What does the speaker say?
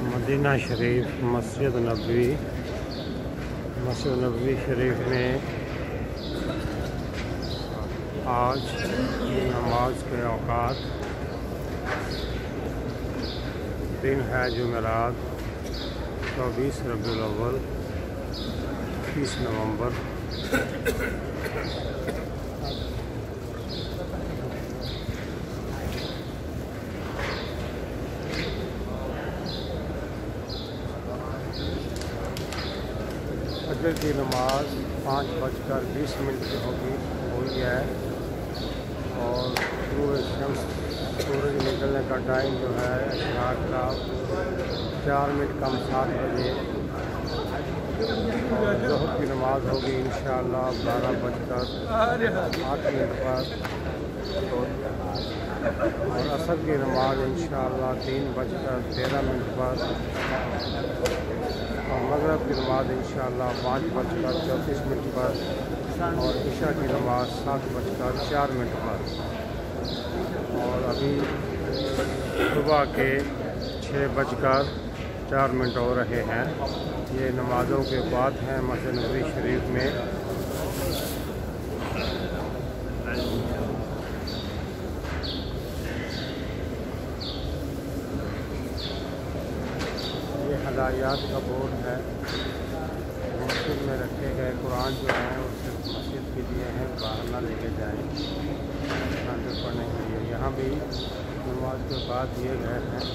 Medina शरीफ मस्जिद नबवी शरीफ में आज नमाज के औकात दिन है जुमेरात 24 रबीउल अव्वल 30 नवंबर। फजर की नमाज 5:20 की हुई है और सूरज निकलने का टाइम जो है रात का 4 मिनट कम 7 बजे। और ज़ोहर की नमाज होगी इंशाअल्लाह 12:08 पर और असर की नमाज इंशाअल्लाह 3:13 पर और मगरिब की नमाज इंशाअल्लाह 5:34 पर और इशा की नमाज 7:04 पर। और अभी सुबह के 6:04 हो रहे हैं। ये नमाज़ों के बाद हैं मस्जिद नबवी शरीफ में। ये हदायत का बोर्ड है। मस्जिद में रखे गए कुरान जो है वो सिर्फ मस्जिद के लिए हैं, बाहर ना लेके जाएँ अंदर पढ़ने के लिए। यहाँ भी नमाज के बाद दिए गए हैं।